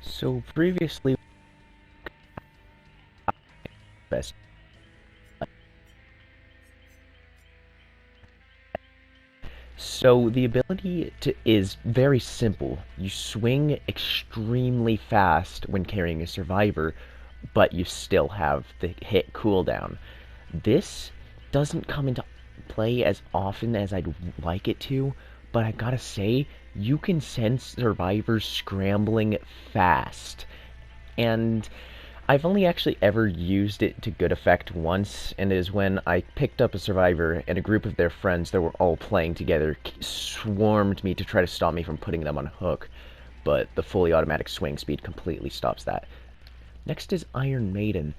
So previously, best. So the ability is very simple. You swing extremely fast when carrying a survivor, but you still have the hit cooldown. This doesn't come into play as often as I'd like it to, but I gotta say, you can sense survivors scrambling fast. And I've only actually ever used it to good effect once, and it is when I picked up a survivor and a group of their friends that were all playing together swarmed me to try to stop me from putting them on hook, but the fully automatic swing speed completely stops that. Next is Iron Maiden.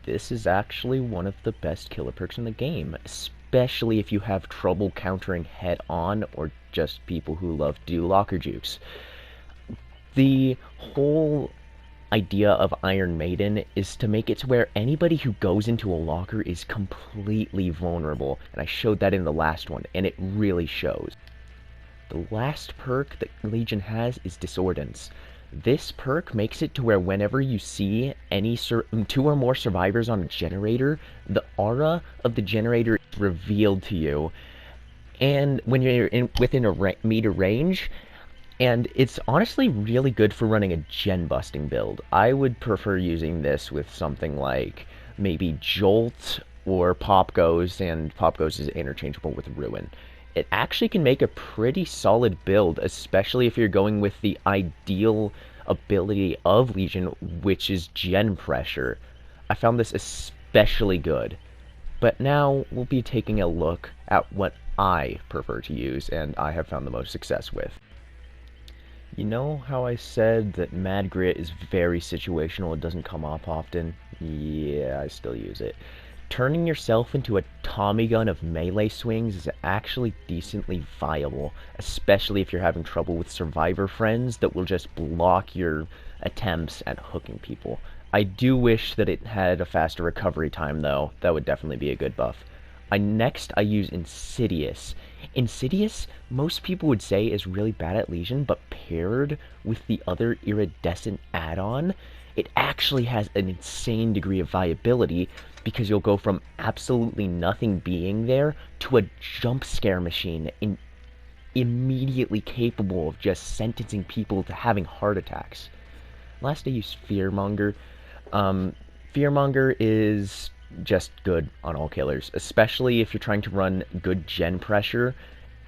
This is actually one of the best killer perks in the game, especially if you have trouble countering head-on or just people who love to do locker jukes. The whole idea of Iron Maiden is to make it to where anybody who goes into a locker is completely vulnerable, and I showed that in the last one, and it really shows. The last perk that Legion has is Disordance. This perk makes it to where whenever you see any two or more survivors on a generator, the aura of the generator is revealed to you, and when you're within a meter range, and it's honestly really good for running a gen busting build. I would prefer using this with something like maybe Jolt or Pop Goes, and Pop Goes is interchangeable with Ruin. It actually can make a pretty solid build, especially if you're going with the ideal ability of Legion, which is gen pressure. I found this especially good. But now we'll be taking a look at what I prefer to use and I have found the most success with. You know how I said that Mad Grit is very situational, it doesn't come up often? Yeah, I still use it. Turning yourself into a Tommy gun of melee swings is actually decently viable, especially if you're having trouble with survivor friends that will just block your attempts at hooking people. I do wish that it had a faster recovery time though, that would definitely be a good buff. Next, I use Insidious. Insidious, most people would say is really bad at Legion, but paired with the other Iridescent add-on, it actually has an insane degree of viability because you'll go from absolutely nothing being there to a jump scare machine immediately capable of just sentencing people to having heart attacks. Last, I use Fearmonger. Fearmonger is just good on all killers, especially if you're trying to run good gen pressure,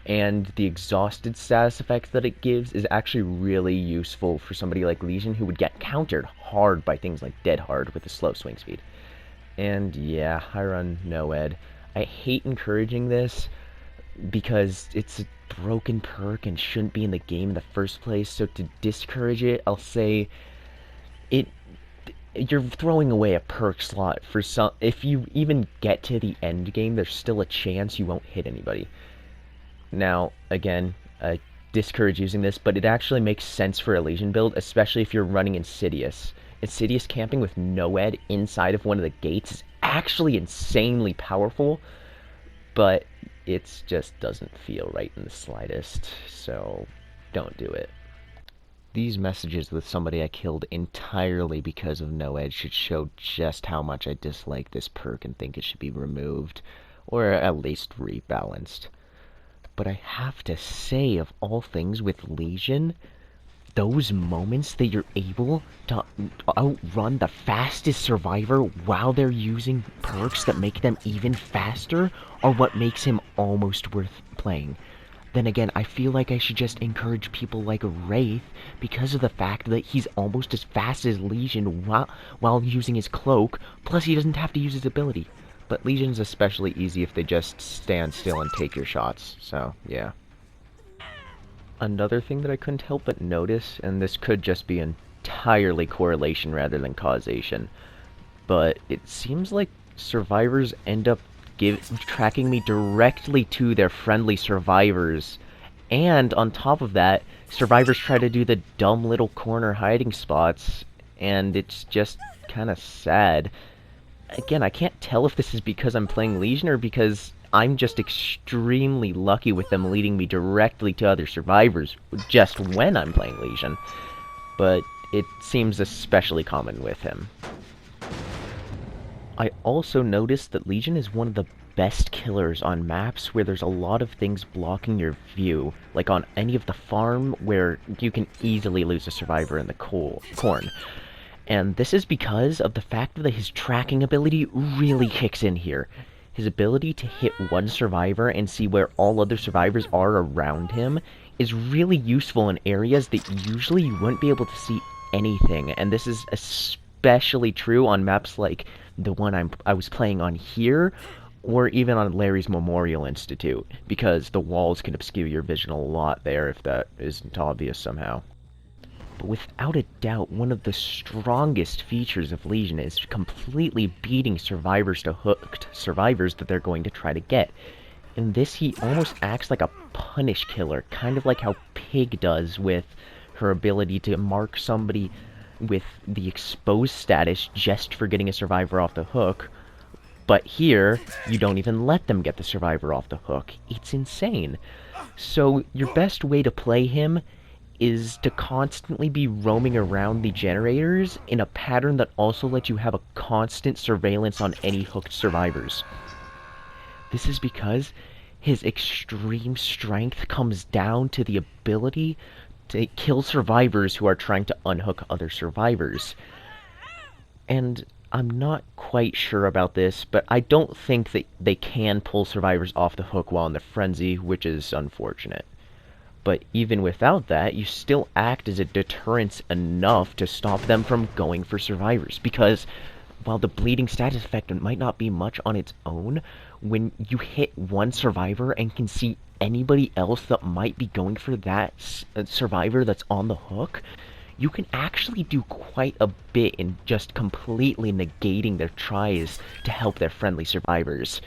and the exhausted status effect that it gives is actually really useful for somebody like Legion who would get countered hard by things like Dead Hard with a slow swing speed. And yeah, I run Noed. I hate encouraging this because it's a broken perk and shouldn't be in the game in the first place, so to discourage it, I'll say you're throwing away a perk slot for some. If you even get to the end game, there's still a chance you won't hit anybody. Now, again, I discourage using this, but it actually makes sense for a Legion build, especially if you're running Insidious. Insidious camping with Noed inside of one of the gates is actually insanely powerful, but it just doesn't feel right in the slightest, so don't do it. These messages with somebody I killed entirely because of Noed should show just how much I dislike this perk and think it should be removed, or at least rebalanced. But I have to say, of all things with Legion, those moments that you're able to outrun the fastest survivor while they're using perks that make them even faster are what makes him almost worth playing. Then again, I feel like I should just encourage people like Wraith because of the fact that he's almost as fast as Legion while using his cloak, plus he doesn't have to use his ability. But Legion's especially easy if they just stand still and take your shots, so yeah. Another thing that I couldn't help but notice, and this could just be entirely correlation rather than causation, but it seems like survivors end up tracking me directly to their friendly survivors. And on top of that, survivors try to do the dumb little corner hiding spots, and it's just kind of sad. Again, I can't tell if this is because I'm playing Legion or because I'm just extremely lucky with them leading me directly to other survivors just when I'm playing Legion. But it seems especially common with him. I also noticed that Legion is one of the best killers on maps where there's a lot of things blocking your view, like on any of the farm where you can easily lose a survivor in the corn. And this is because of the fact that his tracking ability really kicks in here. His ability to hit one survivor and see where all other survivors are around him is really useful in areas that usually you wouldn't be able to see anything, and this is especially true on maps like the one I was playing on here, or even on Larry's Memorial Institute, because the walls can obscure your vision a lot there if that isn't obvious somehow. But without a doubt, one of the strongest features of Legion is completely beating survivors to hooked survivors that they're going to try to get. In this, he almost acts like a punish killer, kind of like how Pig does with her ability to mark somebody with the exposed status just for getting a survivor off the hook. But here, you don't even let them get the survivor off the hook. It's insane. So your best way to play him is to constantly be roaming around the generators in a pattern that also lets you have a constant surveillance on any hooked survivors. This is because his extreme strength comes down to the ability to kill survivors who are trying to unhook other survivors. And I'm not quite sure about this, but I don't think that they can pull survivors off the hook while in the frenzy, which is unfortunate. But even without that, you still act as a deterrence enough to stop them from going for survivors. Because while the bleeding status effect might not be much on its own, when you hit one survivor and can see anybody else that might be going for that survivor that's on the hook, you can actually do quite a bit in just completely negating their tries to help their friendly survivors.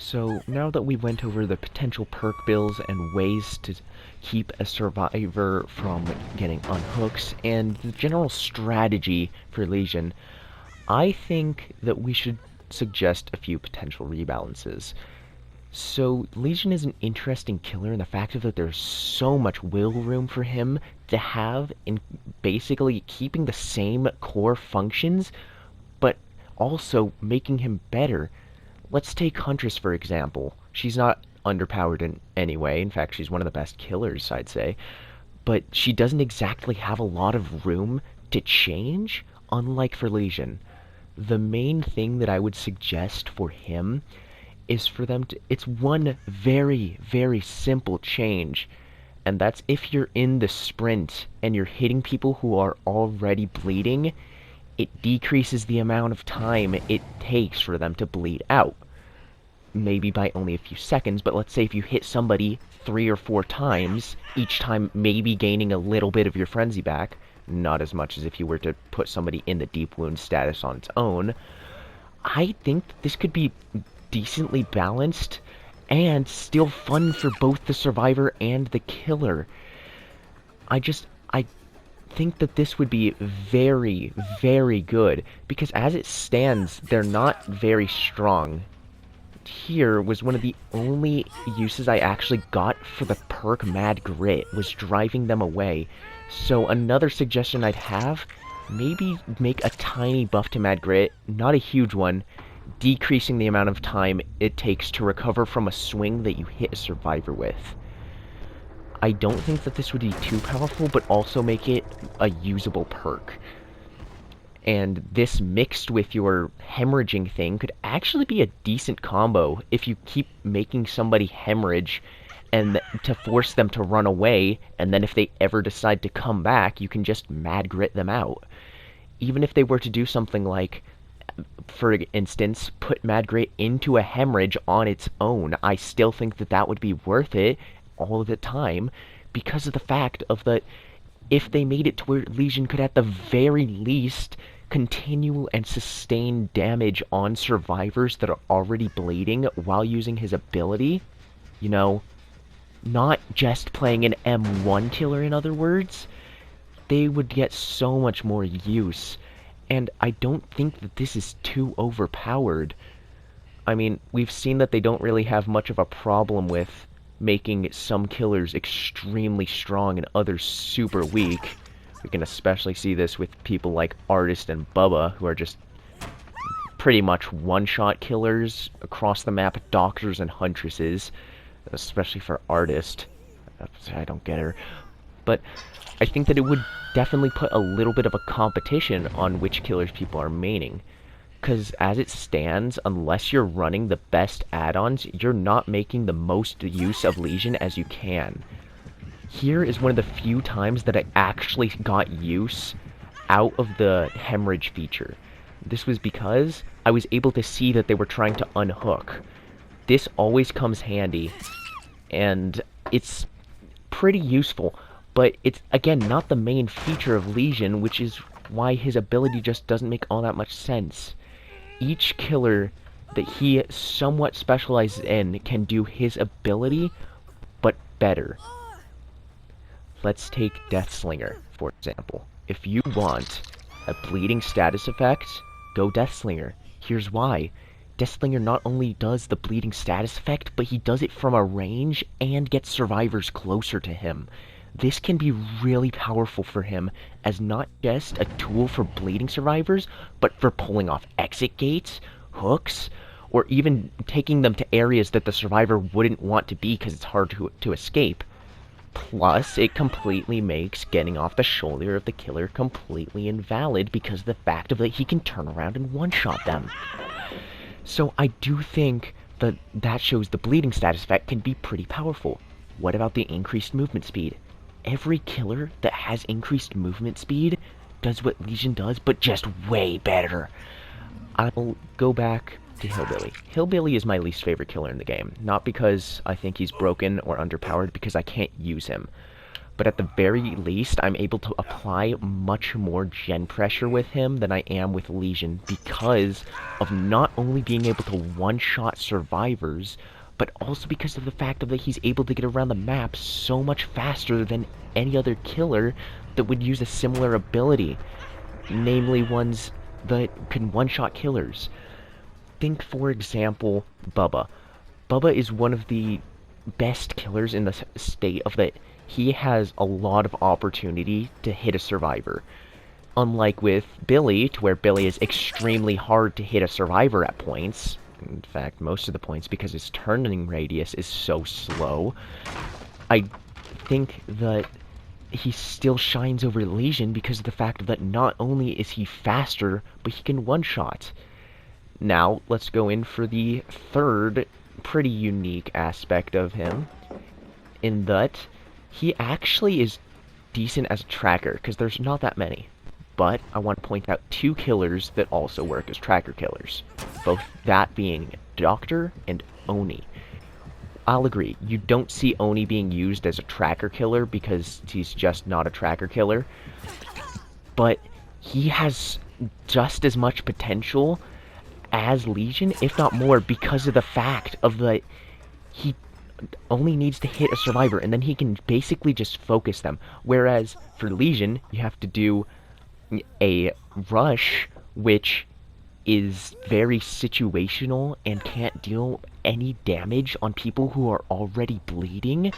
So, now that we went over the potential perk builds and ways to keep a survivor from getting unhooks, and the general strategy for Legion, I think that we should suggest a few potential rebalances. So, Legion is an interesting killer in the fact that there's so much will room for him to have in basically keeping the same core functions, but also making him better. Let's take Huntress, for example. She's not underpowered in any way. In fact, she's one of the best killers, I'd say. But she doesn't exactly have a lot of room to change, unlike for Legion. The main thing that I would suggest for him is for them to... It's one very, very simple change. And that's if you're in the sprint and you're hitting people who are already bleeding, it decreases the amount of time it takes for them to bleed out. Maybe by only a few seconds, but let's say if you hit somebody 3 or 4 times, each time maybe gaining a little bit of your frenzy back, not as much as if you were to put somebody in the deep wound status on its own, I think this could be decently balanced and still fun for both the survivor and the killer. I think that this would be very, very good, because as it stands, they're not very strong. Here was one of the only uses I actually got for the perk Mad Grit, was driving them away. So another suggestion I'd have, maybe make a tiny buff to Mad Grit, not a huge one, decreasing the amount of time it takes to recover from a swing that you hit a survivor with. I don't think that this would be too powerful, but also make it a usable perk. And this mixed with your hemorrhaging thing could actually be a decent combo if you keep making somebody hemorrhage and to force them to run away, and then if they ever decide to come back, you can just Mad Grit them out. Even if they were to do something like, for instance, put Mad Grit into a hemorrhage on its own, I still think that that would be worth it all of the time, because of the fact of that if they made it to where Legion could at the very least continue and sustain damage on survivors that are already bleeding while using his ability, you know, not just playing an M1 killer, in other words, they would get so much more use. And I don't think that this is too overpowered. I mean, we've seen that they don't really have much of a problem with making some killers extremely strong and others super weak. We can especially see this with people like Artist and Bubba, who are just pretty much one-shot killers across the map, doctors and huntresses, especially for Artist. I don't get her. But I think that it would definitely put a little bit of a competition on which killers people are maining. Because as it stands, unless you're running the best add-ons, you're not making the most use of Legion as you can. Here is one of the few times that I actually got use out of the hemorrhage feature. This was because I was able to see that they were trying to unhook. This always comes handy, and it's pretty useful, but it's, again, not the main feature of Legion, which is why his ability just doesn't make all that much sense. Each killer that he somewhat specializes in can do his ability, but better. Let's take Deathslinger, for example. If you want a bleeding status effect, go Deathslinger. Here's why. Deathslinger not only does the bleeding status effect, but he does it from a range and gets survivors closer to him. This can be really powerful for him as not just a tool for bleeding survivors, but for pulling off exit gates, hooks, or even taking them to areas that the survivor wouldn't want to be because it's hard to escape. Plus, it completely makes getting off the shoulder of the killer completely invalid because of the fact of that he can turn around and one-shot them. So I do think that shows the bleeding status effect can be pretty powerful. What about the increased movement speed? Every killer that has increased movement speed does what Legion does, but just way better. I'll go back to Hillbilly. Hillbilly is my least favorite killer in the game. Not because I think he's broken or underpowered, because I can't use him. But at the very least, I'm able to apply much more gen pressure with him than I am with Legion because of not only being able to one-shot survivors, but also because of the fact that he's able to get around the map so much faster than any other killer that would use a similar ability. Namely, ones that can one-shot killers. Think, for example, Bubba. Bubba is one of the best killers in the state of that he has a lot of opportunity to hit a survivor. Unlike with Billy, to where Billy is extremely hard to hit a survivor at points. In fact, most of the points, because his turning radius is so slow. I think that he still shines over Legion because of the fact that not only is he faster, but he can one-shot. Now, let's go in for the third pretty unique aspect of him, in that he actually is decent as a tracker, because there's not that many. But I want to point out two killers that also work as tracker killers. Both that being Doctor and Oni. I'll agree, you don't see Oni being used as a tracker killer because he's just not a tracker killer. But he has just as much potential as Legion, if not more, because of the fact of that he only needs to hit a survivor and then he can basically just focus them. Whereas for Legion, you have to do a rush, which is very situational and can't deal any damage on people who are already bleeding.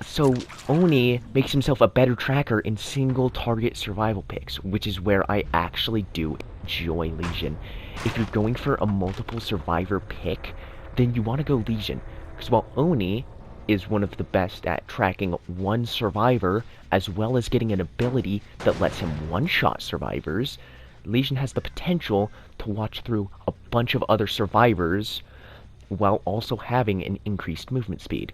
So Oni makes himself a better tracker in single target survival picks, which is where I actually do enjoy Legion. If you're going for a multiple survivor pick, then you want to go Legion, because while Oni is one of the best at tracking one survivor, as well as getting an ability that lets him one-shot survivors, Legion has the potential to watch through a bunch of other survivors, while also having an increased movement speed.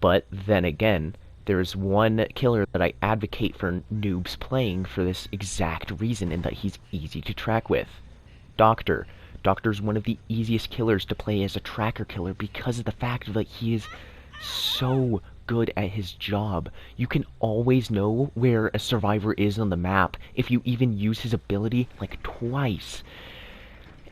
But then again, there's one killer that I advocate for noobs playing for this exact reason, in that he's easy to track with. Doctor. Doctor's one of the easiest killers to play as a tracker killer because of the fact that he is so good at his job. You can always know where a survivor is on the map if you even use his ability like twice.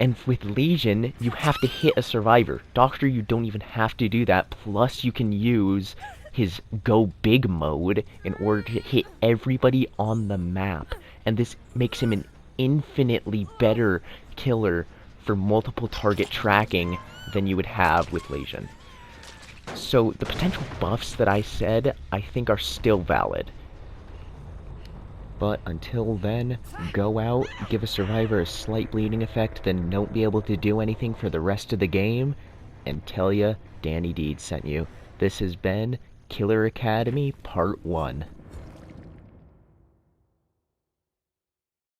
And with Legion, you have to hit a survivor. Doctor, you don't even have to do that, plus you can use his go big mode in order to hit everybody on the map. And this makes him an infinitely better killer for multiple target tracking than you would have with Legion. So the potential buffs that I said, I think are still valid. But until then, go out, give a survivor a slight bleeding effect, then don't be able to do anything for the rest of the game, and tell ya Danny Deed sent you. This has been Killer Academy Part 1.